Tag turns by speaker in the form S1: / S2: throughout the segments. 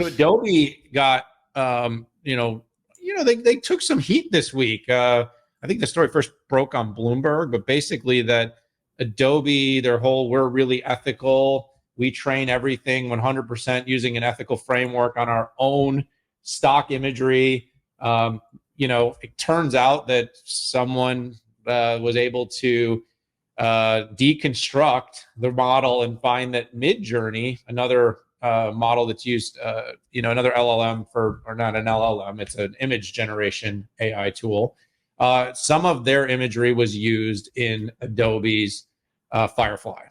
S1: So Adobe got, they took some heat this week. I think the story first broke on Bloomberg, but basically that Adobe, their whole, we're really ethical. We train everything 100% using an ethical framework on our own stock imagery. It turns out that someone was able to deconstruct the model and find that Midjourney, another model that's used, another LLM or not an LLM, it's an image generation AI tool. Some of their imagery was used in Adobe's Firefly.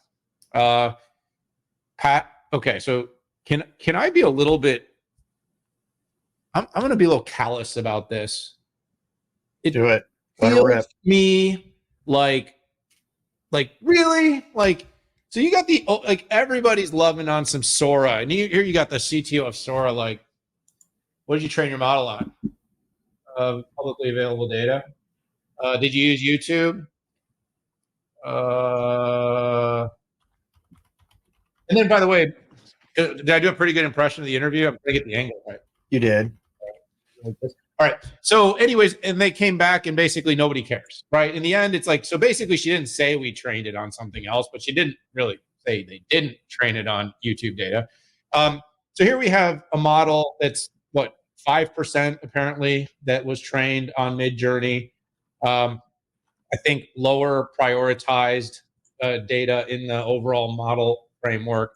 S1: Pat, okay, so can I be a little bit? I'm going to be a little callous about this.
S2: Do it.
S1: Let it rip. Me like really like. So you got everybody's loving on some Sora, and here you got the CTO of Sora. Like, what did you train your model on? Publicly available data. Did you use YouTube? And then, by the way, did I do a pretty good impression of the interview? I'm trying to get the angle right.
S2: You did.
S1: All right. So, anyways, and they came back, and basically nobody cares, right? In the end, it's like, so basically, she didn't say we trained it on something else, but she didn't really say they didn't train it on YouTube data. So here we have a model that's 5% apparently that was trained on Midjourney. I think lower prioritized data in the overall model framework.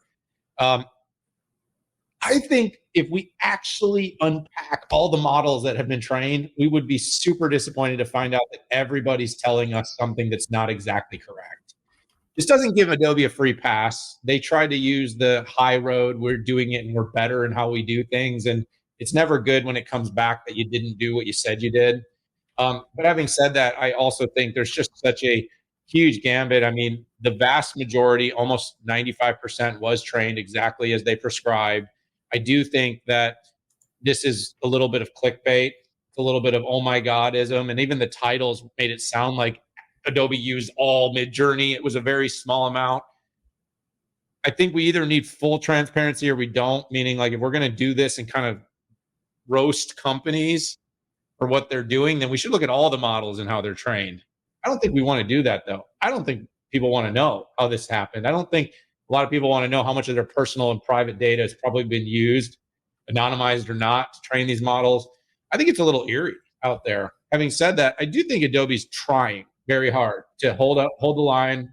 S1: I think if we actually unpack all the models that have been trained, we would be super disappointed to find out that everybody's telling us something that's not exactly correct. This doesn't give Adobe a free pass. They tried to use the high road. We're doing it and we're better in how we do things. And it's never good when it comes back that you didn't do what you said you did. But having said that, I also think there's just such a huge gambit. I mean, the vast majority, almost 95%, was trained exactly as they prescribed. I do think that this is a little bit of clickbait. It's a little bit of oh my godism, and even the titles made it sound like Adobe used all Midjourney. It was a very small amount. I think we either need full transparency or we don't, meaning like if we're going to do this and kind of roast companies for what they're doing, then we should look at all the models and how they're trained. I don't think we want to do that, though. I don't think people want to know how this happened. I don't think a lot of people want to know how much of their personal and private data has probably been used, anonymized or not, to train these models. I think it's a little eerie out there. Having said that, I do think Adobe's trying very hard to hold the line,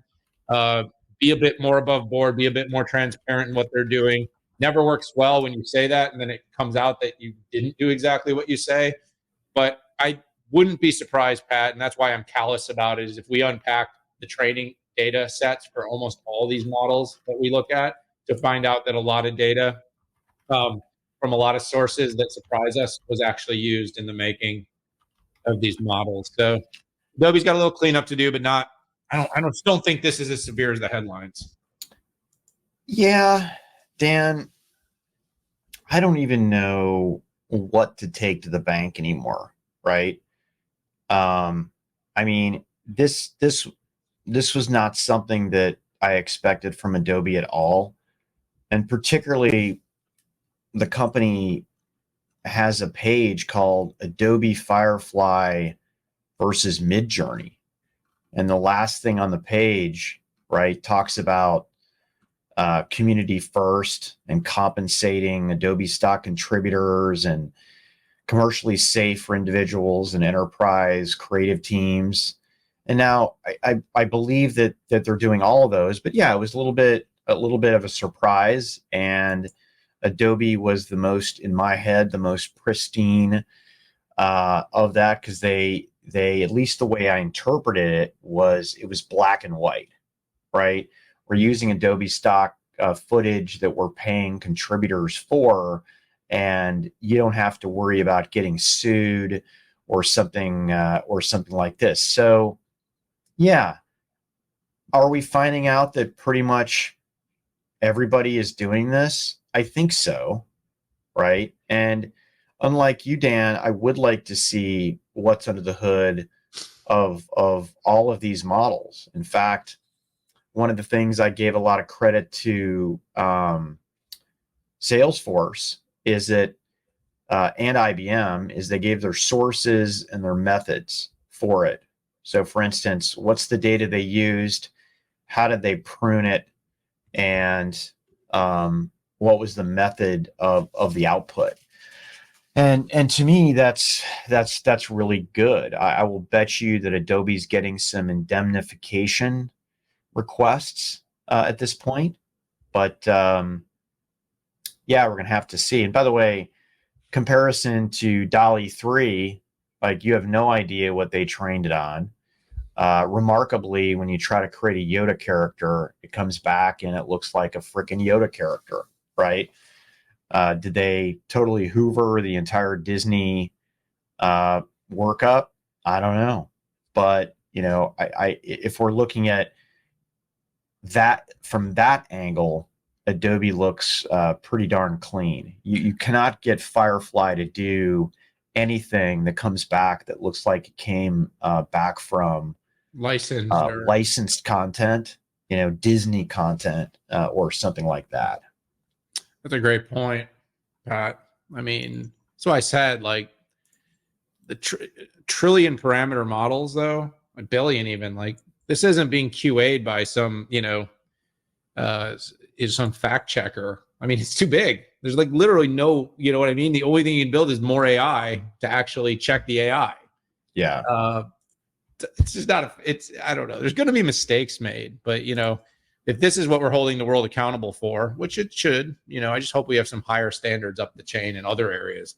S1: be a bit more above board, be a bit more transparent in what they're doing. Never works well when you say that, and then it comes out that you didn't do exactly what you say. But I wouldn't be surprised, Pat, and that's why I'm callous about it, is if we unpack the training data sets for almost all these models that we look at to find out that a lot of data from a lot of sources that surprise us was actually used in the making of these models. So Adobe's got a little cleanup to do, but I don't think this is as severe as the headlines.
S2: Yeah, Dan, I don't even know what to take to the bank anymore, right? I mean, this was not something that I expected from Adobe at all. And particularly the company has a page called Adobe Firefly versus Midjourney. And the last thing on the page, right, talks about community first and compensating Adobe stock contributors and commercially safe for individuals and enterprise creative teams. And now I believe that they're doing all of those, but yeah, it was a little bit of a surprise. And Adobe was the most, in my head, the most pristine of that, because they at least the way I interpreted it was black and white, right? We're using Adobe stock footage that we're paying contributors for, and you don't have to worry about getting sued or something like this. So yeah, are we finding out that pretty much everybody is doing this? I think so, right? And unlike you, Dan, I would like to see what's under the hood of all of these models. In fact, one of the things I gave a lot of credit to Salesforce is that, and IBM, is they gave their sources and their methods for it. So, for instance, what's the data they used? How did they prune it? And what was the method of the output? And to me, that's really good. I will bet you that Adobe's getting some indemnification requests at this point, but yeah, we're gonna have to see. And by the way, comparison to Dolly 3, like, you have no idea what they trained it on. Remarkably, when you try to create a Yoda character, it comes back and it looks like a freaking Yoda character, right? Did they totally hoover the entire Disney workup? I don't know. But, you know, if we're looking at that from that angle, Adobe looks pretty darn clean. You cannot get Firefly to do anything that comes back that looks like it came back from licensed content, you know, Disney content or something like that.
S1: That's a great point, Pat. I mean, so I said, like, the trillion parameter models, though, a billion even, like, this isn't being QA'd by some, you know, is some fact checker. I mean, it's too big. There's like literally no, you know what I mean? The only thing you can build is more AI to actually check the AI.
S2: Yeah.
S1: It's just not, I don't know. There's going to be mistakes made, but, you know, if this is what we're holding the world accountable for, which it should, you know, I just hope we have some higher standards up the chain in other areas.